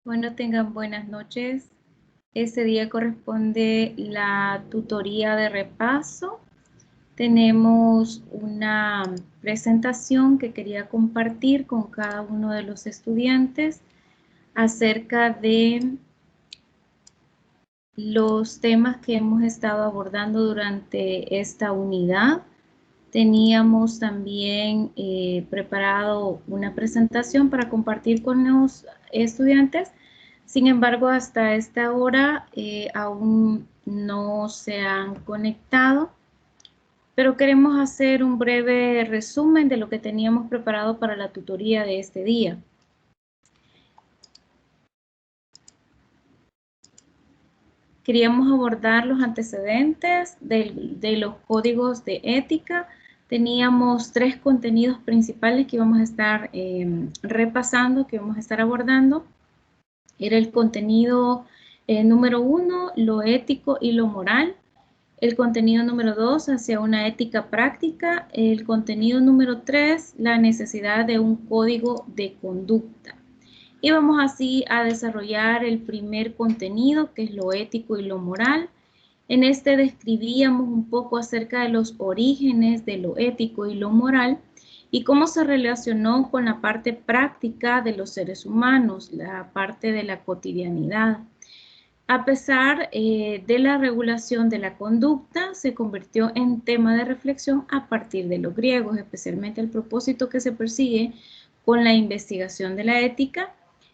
Bueno, tengan buenas noches. Este día corresponde la tutoría de repaso. Tenemos una presentación que quería compartir con cada uno de los estudiantes acerca de los temas que hemos estado abordando durante esta unidad. Teníamos también preparado una presentación para compartir con los estudiantes. Sin embargo, hasta esta hora aún no se han conectado, pero queremos hacer un breve resumen de lo que teníamos preparado para la tutoría de este día. Queríamos abordar los antecedentes de los códigos de ética. Teníamos 3 contenidos principales que íbamos a estar repasando, que íbamos a estar abordando. Era el contenido número 1, lo ético y lo moral. El contenido número 2, hacia una ética práctica. El contenido número 3, la necesidad de un código de conducta. Y vamos así a desarrollar el primer contenido, que es lo ético y lo moral. En este describíamos un poco acerca de los orígenes de lo ético y lo moral y cómo se relacionó con la parte práctica de los seres humanos, la parte de la cotidianidad. A pesar de la regulación de la conducta, se convirtió en tema de reflexión a partir de los griegos, especialmente el propósito que se persigue con la investigación de la ética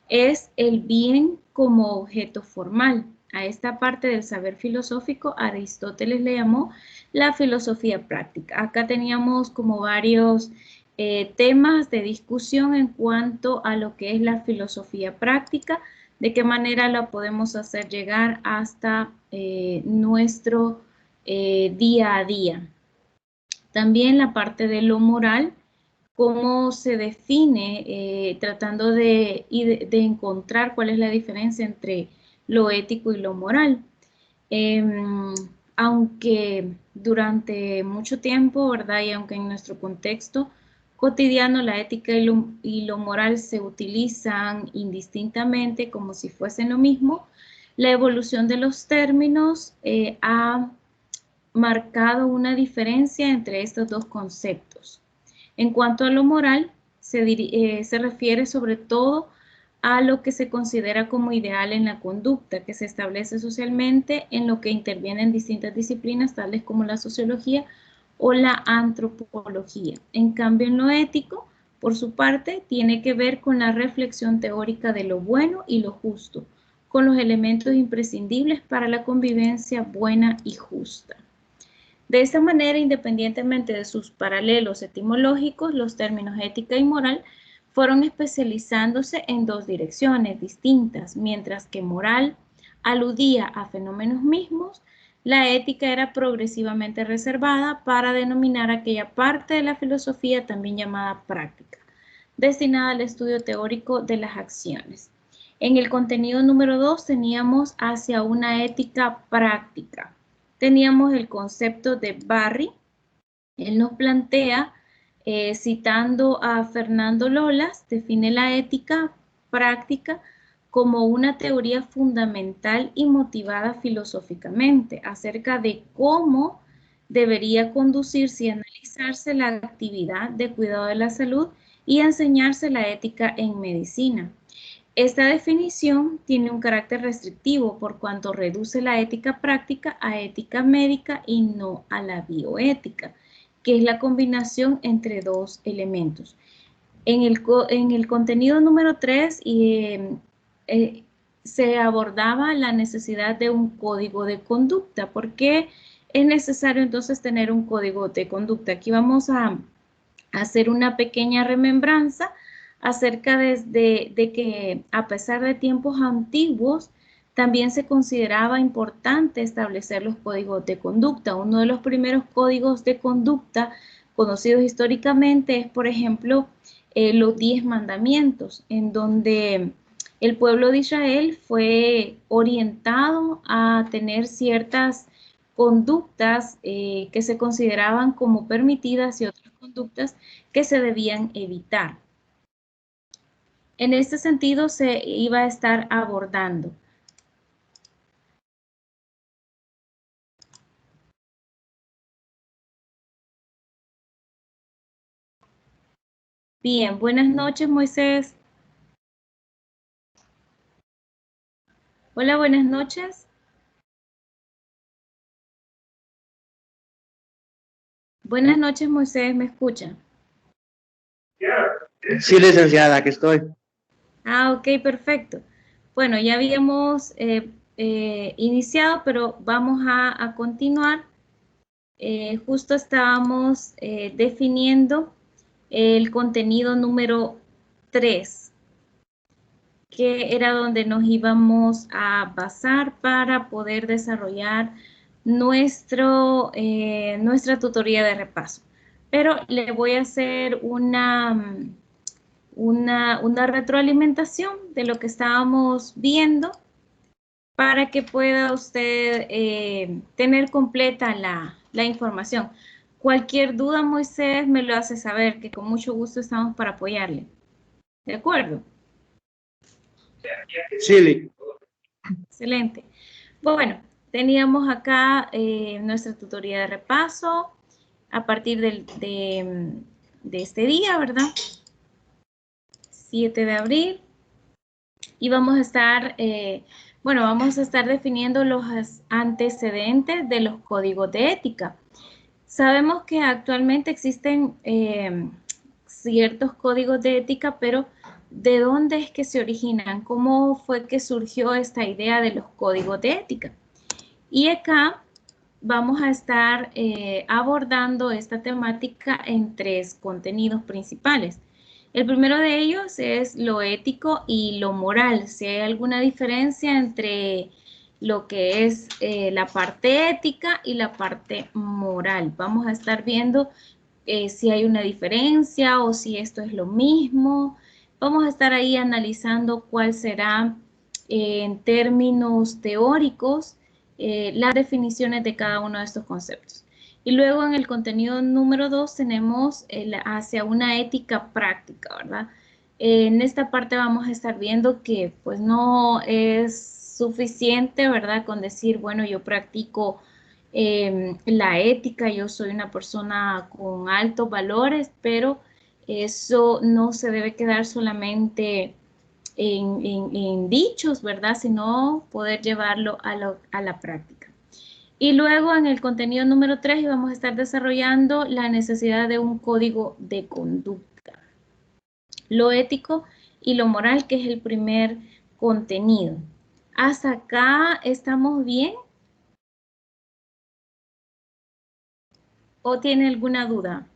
es el bien como objeto formal. A esta parte del saber filosófico, Aristóteles le llamó la filosofía práctica. Acá teníamos como varios temas de discusión en cuanto a lo que es la filosofía práctica, de qué manera la podemos hacer llegar hasta nuestro día a día. También la parte de lo moral, cómo se define, tratando de encontrar cuál es la diferencia entre lo ético y lo moral. Aunque durante mucho tiempo, ¿verdad? Y aunque en nuestro contexto cotidiano la ética y lo moral se utilizan indistintamente como si fuesen lo mismo, la evolución de los términos ha marcado una diferencia entre estos dos conceptos. En cuanto a lo moral, se refiere sobre todo a lo que se considera como ideal en la conducta, que se establece socialmente, en lo que intervienen distintas disciplinas, tales como la sociología o la antropología. En cambio, en lo ético, por su parte, tiene que ver con la reflexión teórica de lo bueno y lo justo, con los elementos imprescindibles para la convivencia buena y justa. De esta manera, independientemente de sus paralelos etimológicos, los términos ética y moral fueron especializándose en dos direcciones distintas. Mientras que moral aludía a fenómenos mismos, la ética era progresivamente reservada para denominar aquella parte de la filosofía también llamada práctica, destinada al estudio teórico de las acciones. En el contenido número 2 teníamos hacia una ética práctica. Teníamos el concepto de Barry. Él nos plantea, citando a Fernando Lolas, define la ética práctica como una teoría fundamental y motivada filosóficamente acerca de cómo debería conducirse y analizarse la actividad de cuidado de la salud y enseñarse la ética en medicina. Esta definición tiene un carácter restrictivo por cuanto reduce la ética práctica a ética médica y no a la bioética, que es la combinación entre dos elementos. En el contenido número 3 se abordaba la necesidad de un código de conducta. ¿Por qué es necesario entonces tener un código de conducta? Aquí vamos a hacer una pequeña remembranza acerca de que a pesar de tiempos antiguos, también se consideraba importante establecer los códigos de conducta. Uno de los primeros códigos de conducta conocidos históricamente es, por ejemplo, los 10 mandamientos, en donde el pueblo de Israel fue orientado a tener ciertas conductas que se consideraban como permitidas y otras conductas que se debían evitar. En este sentido se iba a estar abordando. Bien, buenas noches, Moisés. Hola, buenas noches. Buenas noches, Moisés, ¿me escucha? Sí, licenciada, aquí estoy. Ah, ok, perfecto. Bueno, ya habíamos iniciado, pero vamos a continuar. Justo estábamos definiendo el contenido número 3, que era donde nos íbamos a basar para poder desarrollar nuestra tutoría de repaso. Pero le voy a hacer una retroalimentación de lo que estábamos viendo para que pueda usted tener completa la información. Cualquier duda, Moisés, me lo hace saber, que con mucho gusto estamos para apoyarle. ¿De acuerdo? Sí, Excelente. Bueno, teníamos acá nuestra tutoría de repaso a partir de este día, ¿verdad? 7 de abril. Y vamos a estar, vamos a estar definiendo los antecedentes de los códigos de ética. Sabemos que actualmente existen ciertos códigos de ética, pero ¿de dónde es que se originan? ¿Cómo fue que surgió esta idea de los códigos de ética? Y acá vamos a estar abordando esta temática en 3 contenidos principales. El primero de ellos es lo ético y lo moral. Si hay alguna diferencia entre lo que es la parte ética y la parte moral. Vamos a estar viendo si hay una diferencia o si esto es lo mismo. Vamos a estar ahí analizando cuál será en términos teóricos las definiciones de cada uno de estos conceptos. Y luego en el contenido número 2 tenemos hacia una ética práctica, ¿verdad? En esta parte vamos a estar viendo que pues no es suficiente, ¿verdad? Con decir, bueno, yo practico la ética, yo soy una persona con altos valores, pero eso no se debe quedar solamente en dichos, ¿verdad? Sino poder llevarlo a la práctica. Y luego en el contenido número 3 vamos a estar desarrollando la necesidad de un código de conducta, lo ético y lo moral, que es el primer contenido. ¿Hasta acá estamos bien? ¿O tiene alguna duda?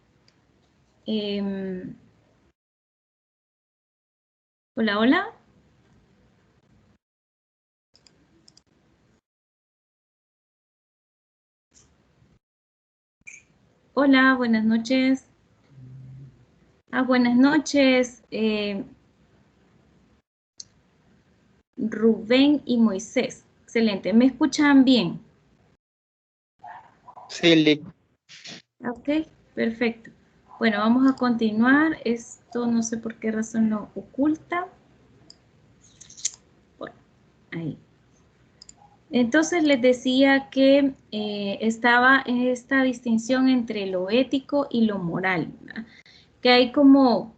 Hola, hola. Hola, buenas noches. Buenas noches, Rubén y Moisés. Excelente. ¿Me escuchan bien? sí, Ok, perfecto. Bueno, vamos a continuar. Esto no sé por qué razón lo oculta. Bueno, ahí. Entonces les decía que estaba esta distinción entre lo ético y lo moral, ¿verdad? Que hay como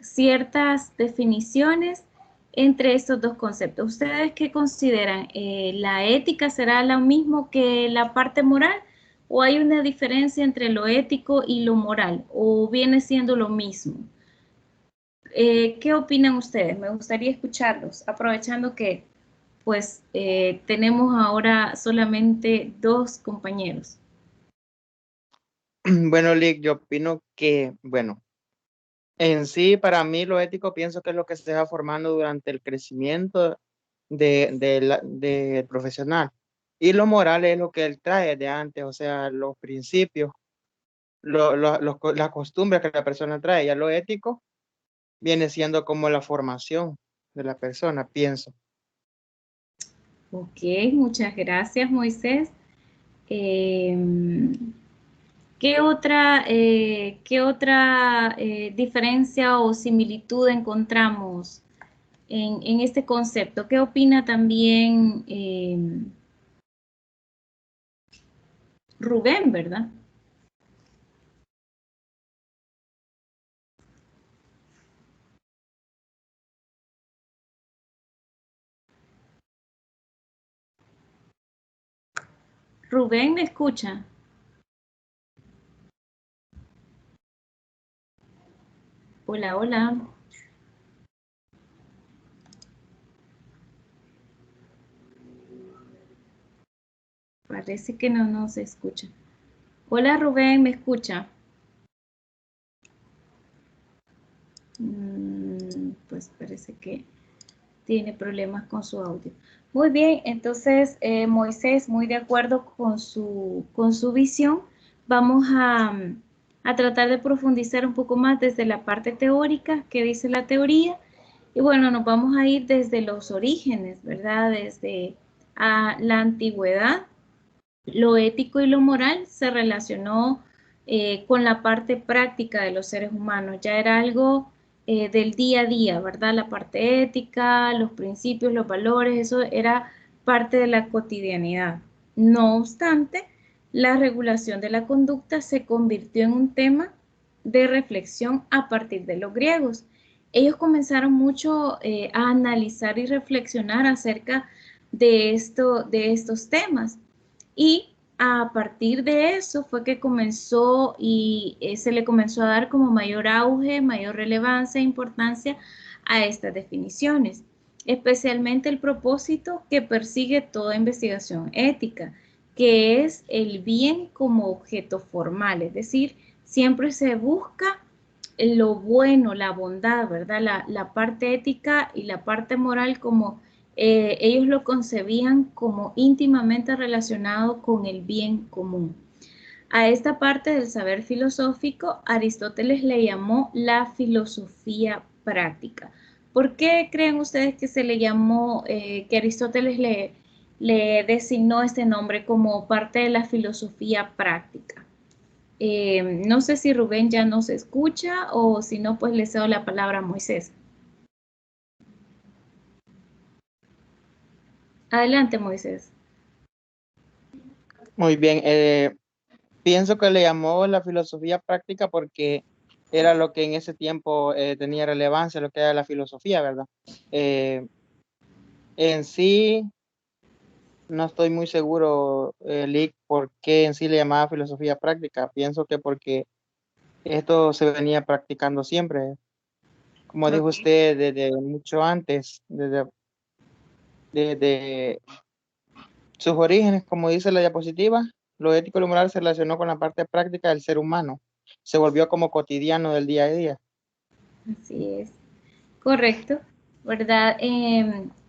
ciertas definiciones entre estos dos conceptos. ¿Ustedes qué consideran? ¿La ética será lo mismo que la parte moral? ¿O hay una diferencia entre lo ético y lo moral? ¿O viene siendo lo mismo? ¿Qué opinan ustedes? Me gustaría escucharlos, aprovechando que pues tenemos ahora solamente 2 compañeros. Bueno, Lick, yo opino que, bueno, en sí, para mí lo ético pienso que es lo que se va formando durante el crecimiento del profesional. Y lo moral es lo que él trae de antes, o sea, los principios, las costumbres que la persona trae. Ya lo ético viene siendo como la formación de la persona, pienso. Ok, muchas gracias, Moisés. Eh, ¿Qué otra diferencia o similitud encontramos en este concepto? ¿Qué opina también Rubén, verdad? Rubén, ¿me escucha? Hola, hola. Parece que no nos escucha. Hola, Rubén, ¿me escucha? Pues parece que tiene problemas con su audio. Muy bien, entonces Moisés, muy de acuerdo con su visión, vamos a tratar de profundizar un poco más desde la parte teórica, que dice la teoría, y bueno, nos vamos a ir desde los orígenes, ¿verdad? Desde la antigüedad, lo ético y lo moral se relacionó con la parte práctica de los seres humanos, ya era algo del día a día, ¿verdad? La parte ética, los principios, los valores, eso era parte de la cotidianidad. No obstante, la regulación de la conducta se convirtió en un tema de reflexión a partir de los griegos. Ellos comenzaron mucho a analizar y reflexionar acerca de estos temas. Y a partir de eso fue que comenzó y se le comenzó a dar como mayor auge, mayor relevancia e importancia a estas definiciones, especialmente el propósito que persigue toda investigación ética, que es el bien como objeto formal, es decir, siempre se busca lo bueno, la bondad, ¿verdad? La parte ética y la parte moral como ellos lo concebían como íntimamente relacionado con el bien común. A esta parte del saber filosófico, Aristóteles le llamó la filosofía práctica. ¿Por qué creen ustedes que se le llamó, que Aristóteles le designó este nombre como parte de la filosofía práctica? No sé si Rubén ya nos escucha o si no, pues le cedo la palabra a Moisés. Adelante, Moisés. Muy bien. Pienso que le llamó la filosofía práctica porque era lo que en ese tiempo tenía relevancia, lo que era la filosofía, ¿verdad? Eh, en sí, no estoy muy seguro, Lick, por qué en sí le llamaba filosofía práctica. Pienso que porque esto se venía practicando siempre, como dijo Ok. usted, desde mucho antes, desde sus orígenes, como dice la diapositiva, lo ético y lo moral se relacionó con la parte práctica del ser humano. Se volvió como cotidiano del día a día. Así es. Correcto, ¿verdad?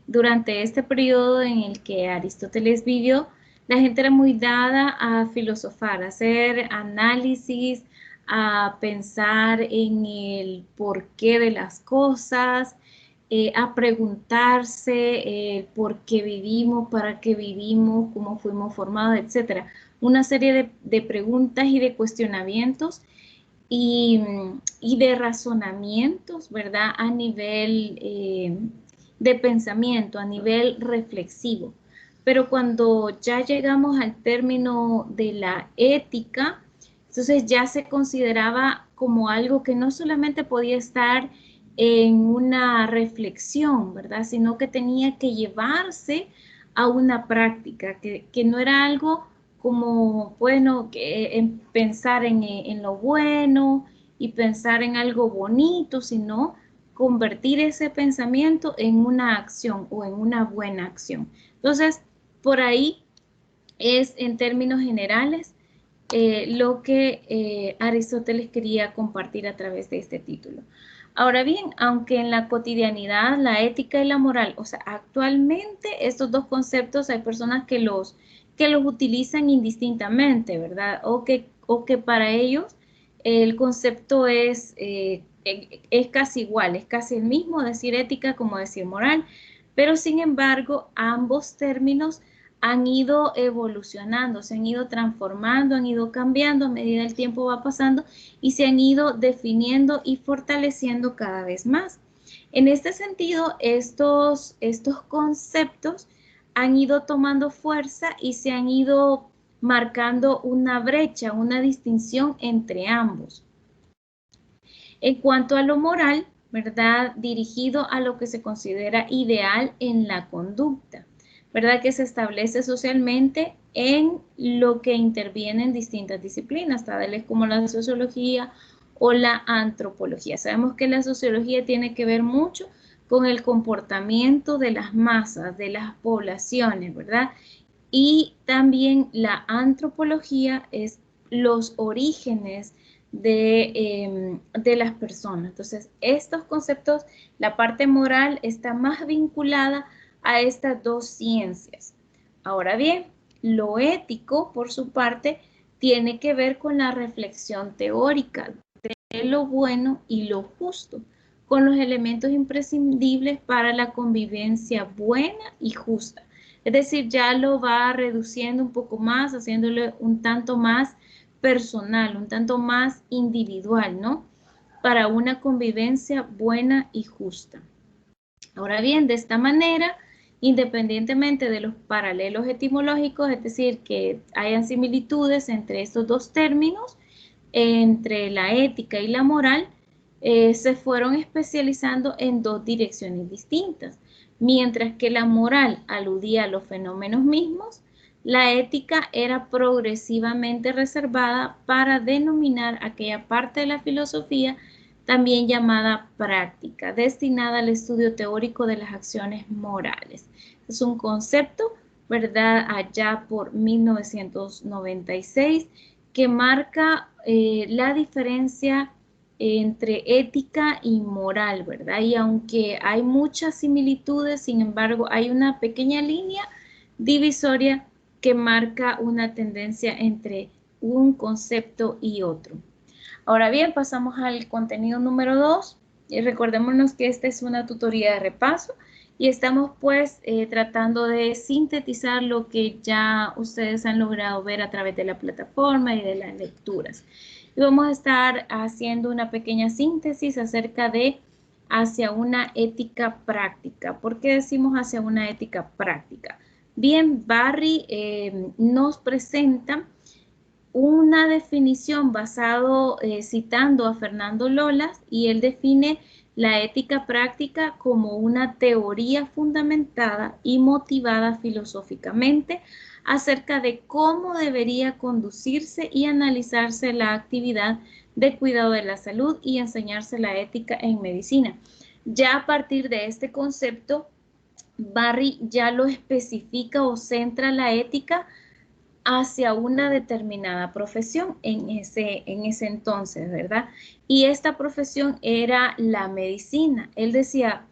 Durante este periodo en el que Aristóteles vivió, la gente era muy dada a filosofar, a hacer análisis, a pensar en el porqué de las cosas, a preguntarse por qué vivimos, para qué vivimos, cómo fuimos formados, etcétera. Una serie de preguntas y de cuestionamientos y, y de razonamientos, ¿verdad? A nivel de pensamiento, a nivel reflexivo. Pero cuando ya llegamos al término de la ética, entonces ya se consideraba como algo que no solamente podía estar en una reflexión, ¿verdad? Sino que tenía que llevarse a una práctica, que no era algo como, bueno, que, en pensar en lo bueno y pensar en algo bonito, sino convertir ese pensamiento en una acción o en una buena acción. Entonces, por ahí es en términos generales lo que Aristóteles quería compartir a través de este título. Ahora bien, aunque en la cotidianidad la ética y la moral, o sea, actualmente estos dos conceptos hay personas que los utilizan indistintamente, ¿verdad? O que para ellos el concepto es casi igual, es casi el mismo decir ética como decir moral, pero sin embargo ambos términos han ido evolucionando, se han ido transformando, han ido cambiando a medida el tiempo va pasando y se han ido definiendo y fortaleciendo cada vez más. En este sentido, estos conceptos han ido tomando fuerza y se han ido marcando una brecha, una distinción entre ambos. En cuanto a lo moral, ¿verdad? Dirigido a lo que se considera ideal en la conducta, ¿verdad? Que se establece socialmente en lo que interviene en distintas disciplinas, tales como la sociología o la antropología. Sabemos que la sociología tiene que ver mucho con el comportamiento de las masas, de las poblaciones, ¿verdad? Y también la antropología es los orígenes de las personas. Entonces, estos conceptos, la parte moral está más vinculada a estas dos ciencias. Ahora bien, lo ético, por su parte, tiene que ver con la reflexión teórica de lo bueno y lo justo, con los elementos imprescindibles para la convivencia buena y justa. Es decir, ya lo va reduciendo un poco más, haciéndole un tanto más personal, un tanto más individual, ¿no? Para una convivencia buena y justa. Ahora bien, de esta manera, independientemente de los paralelos etimológicos, es decir, que hayan similitudes entre estos dos términos, entre la ética y la moral, se fueron especializando en dos direcciones distintas. Mientras que la moral aludía a los fenómenos mismos, la ética era progresivamente reservada para denominar aquella parte de la filosofía también llamada práctica, destinada al estudio teórico de las acciones morales. Es un concepto, ¿verdad?, allá por 1996, que marca la diferencia entre ética y moral, ¿verdad? Y aunque hay muchas similitudes, sin embargo, hay una pequeña línea divisoria que marca una tendencia entre un concepto y otro. Ahora bien, pasamos al contenido número 2. Recordémonos que esta es una tutoría de repaso y estamos pues tratando de sintetizar lo que ya ustedes han logrado ver a través de la plataforma y de las lecturas. Y vamos a estar haciendo una pequeña síntesis acerca de hacia una ética práctica. ¿Por qué decimos hacia una ética práctica? Bien, Barry nos presenta una definición basado citando a Fernando Lolas, y él define la ética práctica como una teoría fundamentada y motivada filosóficamente acerca de cómo debería conducirse y analizarse la actividad de cuidado de la salud y enseñarse la ética en medicina. Ya a partir de este concepto, Barry ya lo especifica o centra la ética hacia una determinada profesión en ese entonces, ¿verdad? Y esta profesión era la medicina. Él decía,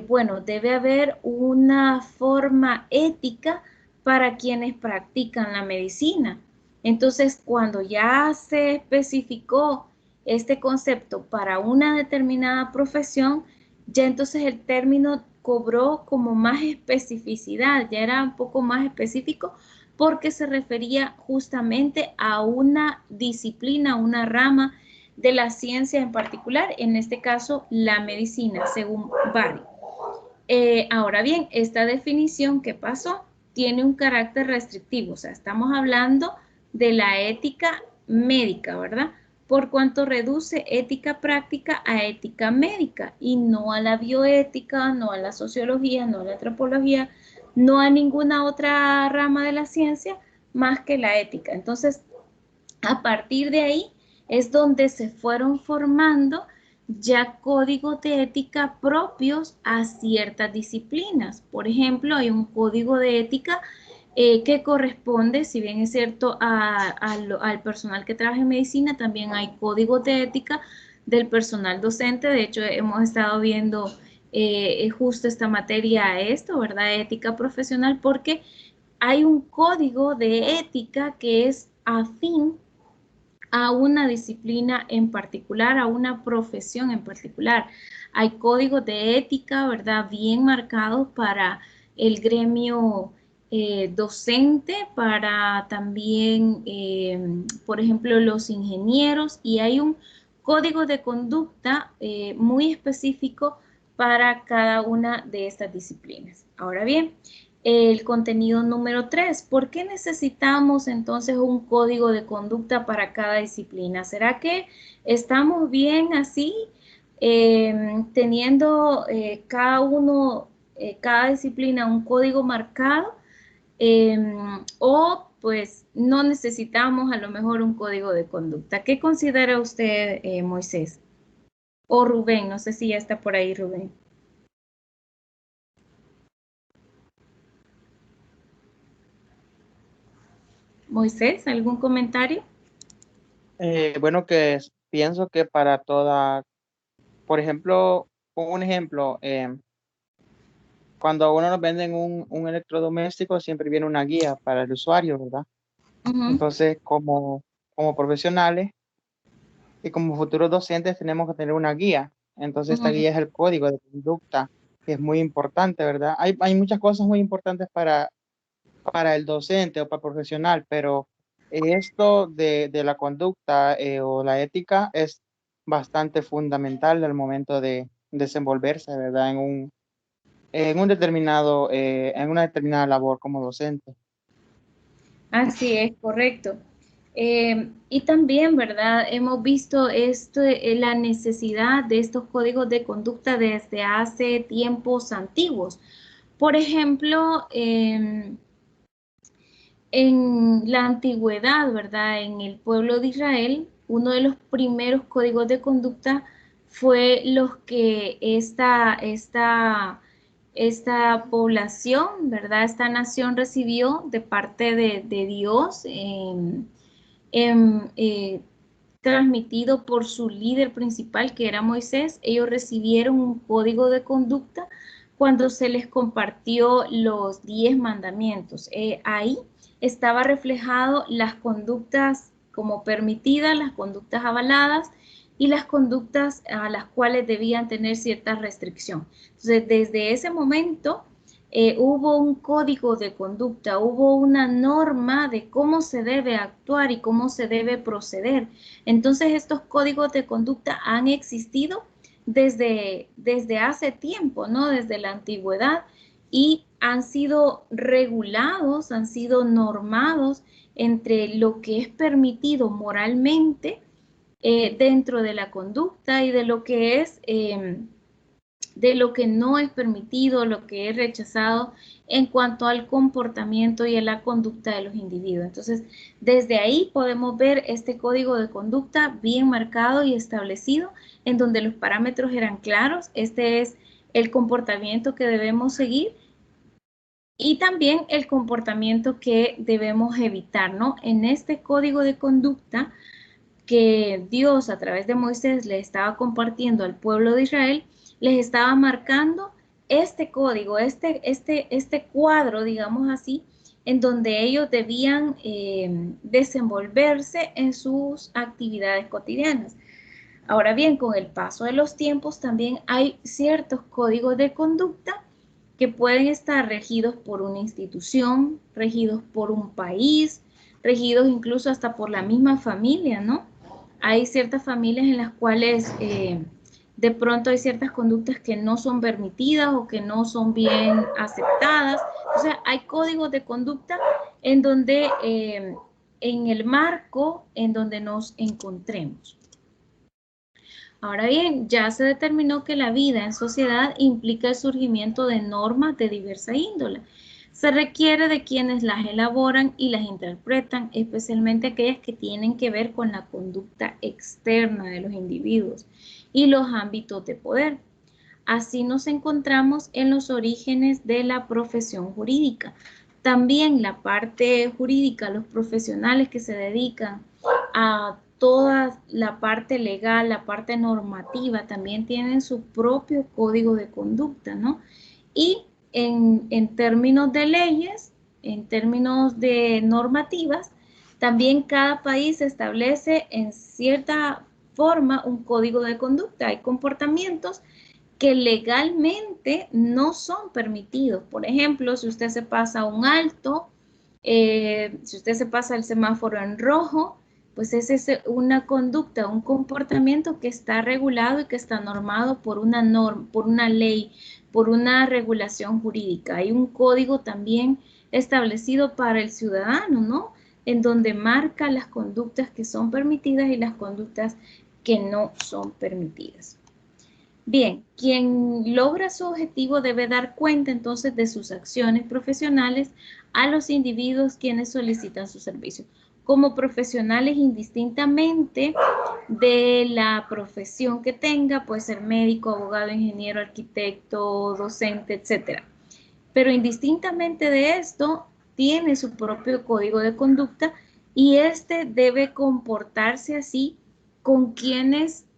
bueno, debe haber una forma ética para quienes practican la medicina. Entonces, cuando ya se especificó este concepto para una determinada profesión, ya entonces el término cobró como más especificidad, ya era un poco más específico, porque se refería justamente a una disciplina, una rama de la ciencia en particular, en este caso la medicina, según Barry. Ahora bien, esta definición que pasó tiene un carácter restrictivo, o sea, estamos hablando de la ética médica, ¿verdad? Por cuanto reduce ética práctica a ética médica y no a la bioética, no a la sociología, no a la antropología, no a ninguna otra rama de la ciencia más que la ética. Entonces, a partir de ahí es donde se fueron formando ya códigos de ética propios a ciertas disciplinas. Por ejemplo, hay un código de ética que corresponde, si bien es cierto, al personal que trabaja en medicina, también hay códigos de ética del personal docente. De hecho, hemos estado viendo justo esta materia, ¿verdad? Ética profesional, porque hay un código de ética que es afín a una disciplina en particular, a una profesión en particular. Hay códigos de ética, ¿verdad?, bien marcados para el gremio docente, para también, por ejemplo, los ingenieros, y hay un código de conducta muy específico para cada una de estas disciplinas. Ahora bien, el contenido número 3, ¿por qué necesitamos entonces un código de conducta para cada disciplina? ¿Será que estamos bien así, teniendo cada disciplina un código marcado? O pues no necesitamos a lo mejor un código de conducta. ¿Qué considera usted, Moisés? O Rubén, no sé si ya está por ahí Rubén. Moisés, ¿algún comentario? Bueno, pienso que para toda, por ejemplo, pongo un ejemplo, cuando a uno nos venden un electrodoméstico, siempre viene una guía para el usuario, ¿verdad? Ujú, Entonces, como profesionales y como futuros docentes, tenemos que tener una guía. Entonces, esta ujú. guía es el código de conducta, que es muy importante, ¿verdad? Hay muchas cosas muy importantes para el docente o para el profesional, pero esto de la conducta o la ética es bastante fundamental al momento de desenvolverse, ¿verdad? En una determinada labor como docente. Así es, correcto. Y también, ¿verdad? Hemos visto la necesidad de estos códigos de conducta desde hace tiempos antiguos. Por ejemplo, en la antigüedad, ¿verdad? En el pueblo de Israel, uno de los primeros códigos de conducta fue los que esta población, ¿verdad? Esta nación recibió de parte de Dios, en, transmitido por su líder principal, que era Moisés. Ellos recibieron un código de conducta cuando se les compartió los 10 mandamientos. Ahí estaba reflejado las conductas como permitidas, las conductas avaladas y las conductas a las cuales debían tener cierta restricción. Entonces, desde ese momento hubo un código de conducta, hubo una norma de cómo se debe actuar y cómo se debe proceder. Entonces, estos códigos de conducta han existido desde hace tiempo, ¿no? Desde la antigüedad, y han sido regulados, han sido normados entre lo que es permitido moralmente dentro de la conducta y de lo que es de lo que no es permitido, lo que es rechazado en cuanto al comportamiento y a la conducta de los individuos. Entonces, desde ahí podemos ver este código de conducta bien marcado y establecido, en donde los parámetros eran claros. Este es el comportamiento que debemos seguir y también el comportamiento que debemos evitar, ¿no? En este código de conducta que Dios a través de Moisés le estaba compartiendo al pueblo de Israel, les estaba marcando este código, este cuadro, digamos así, en donde ellos debían desenvolverse en sus actividades cotidianas. Ahora bien, con el paso de los tiempos también hay ciertos códigos de conducta que pueden estar regidos por una institución, regidos por un país, regidos incluso hasta por la misma familia, ¿no? Hay ciertas familias en las cuales de pronto hay ciertas conductas que no son permitidas o que no son bien aceptadas. O sea, hay códigos de conducta en donde, en el marco en donde nos encontremos. Ahora bien, ya se determinó que la vida en sociedad implica el surgimiento de normas de diversa índole. Se requiere de quienes las elaboran y las interpretan, especialmente aquellas que tienen que ver con la conducta externa de los individuos y los ámbitos de poder. Así nos encontramos en los orígenes de la profesión jurídica. También la parte jurídica, los profesionales que se dedican a toda la parte legal, la parte normativa, también tienen su propio código de conducta, ¿no? Y en términos de leyes, en términos de normativas, también cada país establece en cierta forma un código de conducta. Hay comportamientos que legalmente no son permitidos. Por ejemplo, si usted se pasa un alto, si usted se pasa el semáforo en rojo, pues esa es una conducta, un comportamiento que está regulado y que está normado por una norma, por una ley, por una regulación jurídica. Hay un código también establecido para el ciudadano, ¿no? En donde marca las conductas que son permitidas y las conductas que no son permitidas. Bien, quien logra su objetivo debe dar cuenta entonces de sus acciones profesionales a los individuos quienes solicitan su servicio. Como profesionales, indistintamente de la profesión que tenga, puede ser médico, abogado, ingeniero, arquitecto, docente, etc. Pero indistintamente de esto, tiene su propio código de conducta y este debe comportarse así con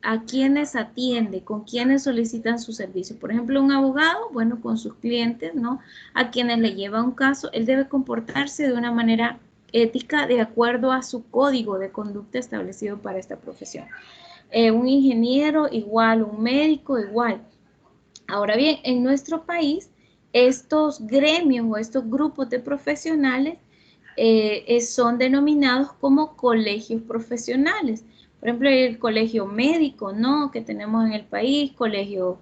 a quienes atiende, con quienes solicitan su servicio. Por ejemplo, un abogado, bueno, con sus clientes, ¿no? A quienes le lleva un caso, él debe comportarse de una manera ética de acuerdo a su código de conducta establecido para esta profesión. Un ingeniero igual, un médico igual. Ahora bien, en nuestro país, estos gremios o estos grupos de profesionales son denominados como colegios profesionales. Por ejemplo, el colegio médico, ¿no? Que tenemos en el país, colegio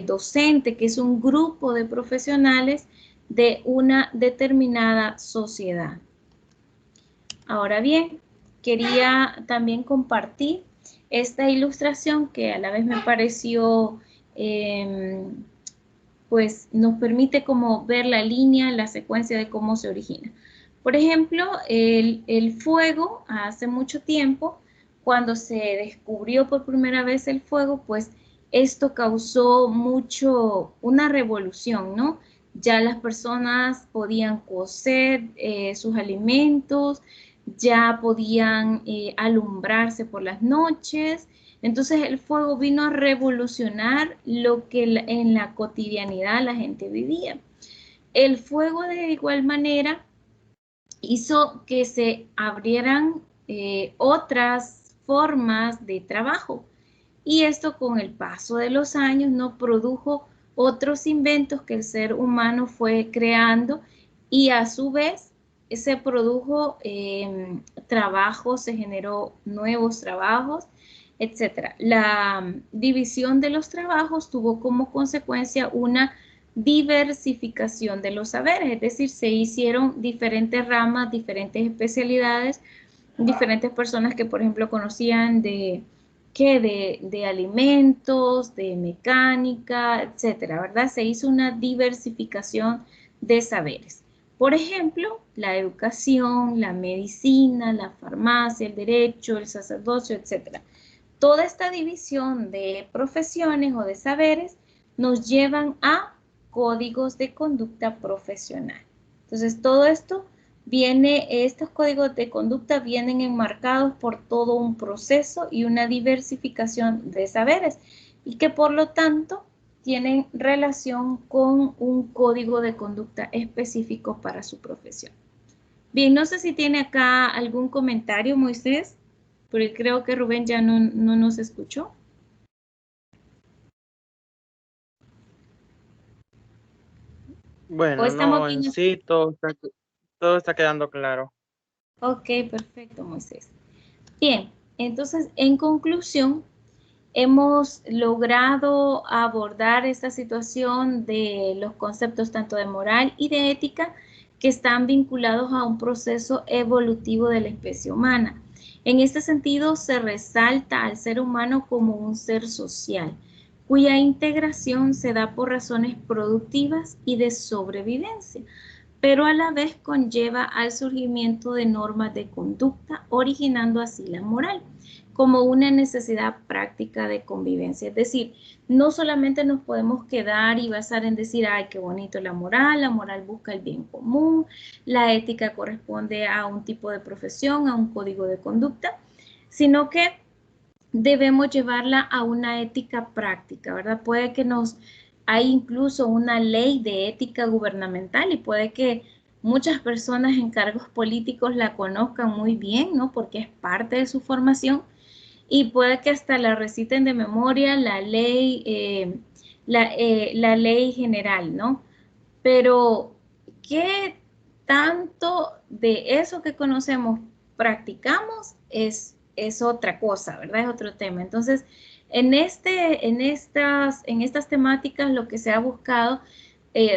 docente, que es un grupo de profesionales de una determinada sociedad. Ahora bien, quería también compartir esta ilustración que a la vez me pareció, pues nos permite como ver la línea, la secuencia de cómo se origina. Por ejemplo, el fuego hace mucho tiempo, cuando se descubrió por primera vez el fuego, pues esto causó una revolución, ¿no? Ya las personas podían cocer sus alimentos, ya podían alumbrarse por las noches. Entonces el fuego vino a revolucionar lo que en la cotidianidad la gente vivía. El fuego de igual manera hizo que se abrieran otras formas de trabajo. Y esto con el paso de los años no produjo otros inventos que el ser humano fue creando y a su vez se produjo trabajo, se generó nuevos trabajos, etc. La división de los trabajos tuvo como consecuencia una diversificación de los saberes, es decir, se hicieron diferentes ramas, diferentes especialidades, diferentes personas que, por ejemplo, conocían de alimentos, de mecánica, etcétera, ¿verdad? Se hizo una diversificación de saberes. Por ejemplo, la educación, la medicina, la farmacia, el derecho, el sacerdocio, etcétera. Toda esta división de profesiones o de saberes nos llevan a códigos de conducta profesional. Entonces, todo esto estos códigos de conducta vienen enmarcados por todo un proceso y una diversificación de saberes y que por lo tanto tienen relación con un código de conducta específico para su profesión. Bien, no sé si tiene acá algún comentario, Moisés, porque creo que Rubén ya no nos escuchó. ¿O Bueno, estamos no, en bien? sí todo está quedando claro. Ok, perfecto, Moisés. Bien, entonces, en conclusión, hemos logrado abordar esta situación de los conceptos tanto de moral y de ética que están vinculados a un proceso evolutivo de la especie humana. En este sentido, se resalta al ser humano como un ser social, cuya integración se da por razones productivas y de sobrevivencia, pero a la vez conlleva al surgimiento de normas de conducta, originando así la moral como una necesidad práctica de convivencia. Es decir, no solamente nos podemos quedar y basar en decir, ay, qué bonito la moral busca el bien común, la ética corresponde a un tipo de profesión, a un código de conducta, sino que debemos llevarla a una ética práctica, ¿verdad? Puede que hay incluso una ley de ética gubernamental y puede que muchas personas en cargos políticos la conozcan muy bien, ¿no? Porque es parte de su formación y puede que hasta la reciten de memoria, la ley la ley general, ¿no? Pero, ¿qué tanto de eso que conocemos practicamos? Es otra cosa, ¿verdad? Es otro tema. Entonces, en estas temáticas lo que se ha buscado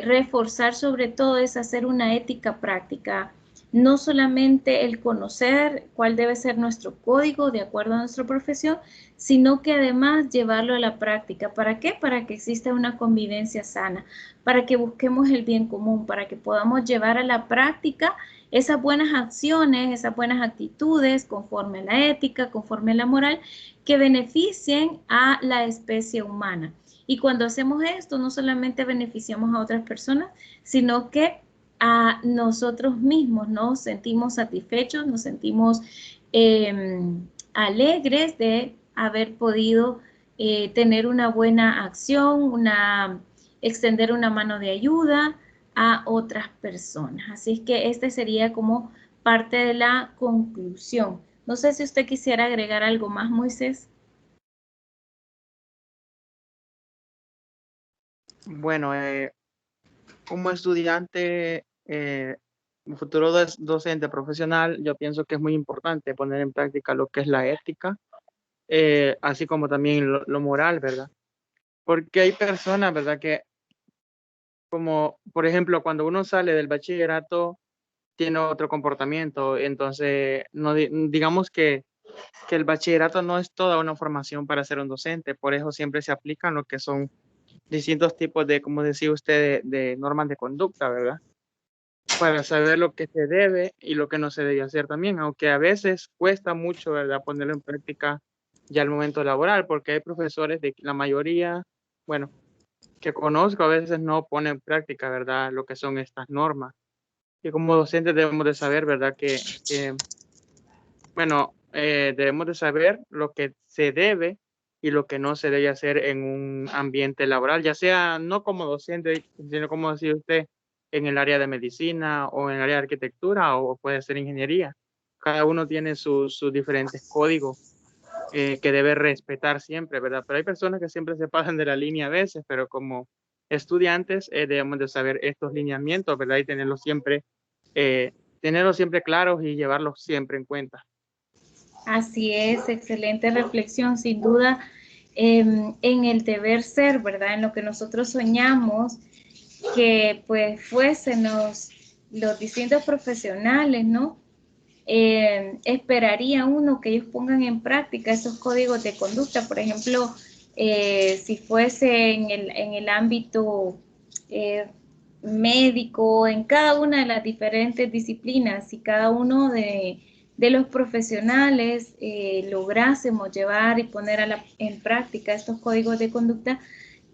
reforzar sobre todo es hacer una ética práctica, no solamente el conocer cuál debe ser nuestro código de acuerdo a nuestra profesión, sino que además llevarlo a la práctica. ¿Para qué? Para que exista una convivencia sana, para que busquemos el bien común, para que podamos llevar a la práctica esas buenas acciones, esas buenas actitudes conforme a la ética, conforme a la moral, que beneficien a la especie humana. Y cuando hacemos esto, no solamente beneficiamos a otras personas, sino que a nosotros mismos nos sentimos satisfechos, nos sentimos eh, alegres de haber podido tener una buena acción, extender una mano de ayuda a otras personas. Así es que este sería como parte de la conclusión. No sé si usted quisiera agregar algo más, Moisés. Bueno, como estudiante, un futuro docente profesional, yo pienso que es muy importante poner en práctica lo que es la ética, así como también lo moral, ¿verdad? Porque hay personas, ¿verdad? Que como, por ejemplo, cuando uno sale del bachillerato, tiene otro comportamiento. Entonces, no, digamos que el bachillerato no es toda una formación para ser un docente. Por eso siempre se aplican lo que son distintos tipos de, como decía usted, de normas de conducta, ¿verdad? Para saber lo que se debe y lo que no se debe hacer también, aunque a veces cuesta mucho, ¿verdad? Ponerlo en práctica ya al momento laboral, porque hay profesores de la mayoría, bueno, que conozco a veces no ponen en práctica, ¿verdad? Lo que son estas normas. Y como docentes debemos de saber, ¿verdad? Bueno, debemos de saber lo que se debe y lo que no se debe hacer en un ambiente laboral, ya sea no como docente, sino como decía usted, en el área de medicina o en el área de arquitectura o puede ser ingeniería. Cada uno tiene sus diferentes códigos que debe respetar siempre, ¿verdad? Pero hay personas que siempre se pasan de la línea a veces, pero como estudiantes debemos de saber estos lineamientos, ¿verdad? Y tenerlos siempre claros y llevarlos siempre en cuenta. Así es, excelente reflexión, sin duda, en el deber ser, ¿verdad? En lo que nosotros soñamos que pues fuesen los distintos profesionales, ¿no? Esperaría uno que ellos pongan en práctica esos códigos de conducta, por ejemplo, si fuese en el ámbito eh, médico, en cada una de las diferentes disciplinas, si cada uno de los profesionales lográsemos llevar y poner en práctica estos códigos de conducta,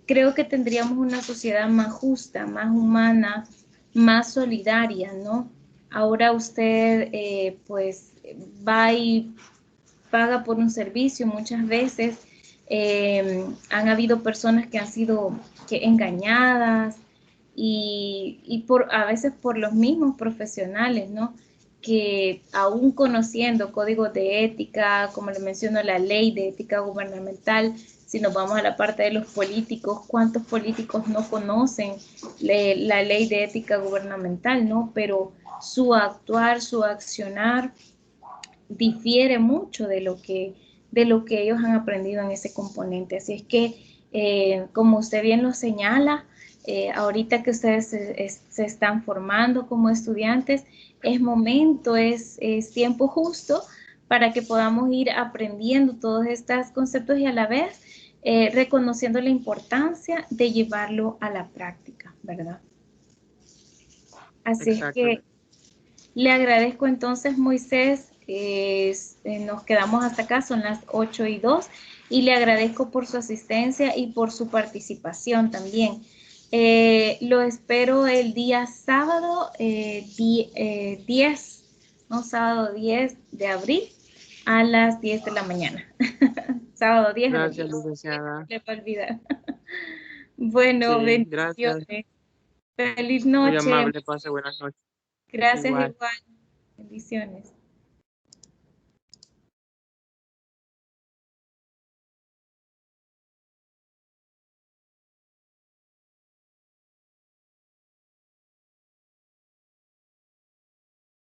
creo que tendríamos una sociedad más justa, más humana, más solidaria, ¿no? Ahora usted pues va y paga por un servicio muchas veces. Han habido personas que han sido engañadas a veces por los mismos profesionales, ¿no? Que aún conociendo códigos de ética, como le menciono, la ley de ética gubernamental, si nos vamos a la parte de los políticos, ¿cuántos políticos no conocen la ley de ética gubernamental, no? Pero su actuar, su accionar difiere mucho de lo que ellos han aprendido en ese componente. Así es que, como usted bien lo señala, ahorita que ustedes se están formando como estudiantes, es momento, es tiempo justo para que podamos ir aprendiendo todos estos conceptos y a la vez reconociendo la importancia de llevarlo a la práctica, ¿verdad? Así es Exacto. que le agradezco entonces, Moisés. Nos quedamos hasta acá, son las 8:02, y le agradezco por su asistencia y por su participación también. Lo espero el día sábado 10, ¿no? Sábado 10 de abril a las 10 de la mañana. Sábado 10 a las Gracias, 10. licenciada. Le va a olvidar. Bueno, Sí, gracias. bendiciones. Feliz Muy noche. amable. Pase buenas noches. Gracias Igual. igual. Bendiciones.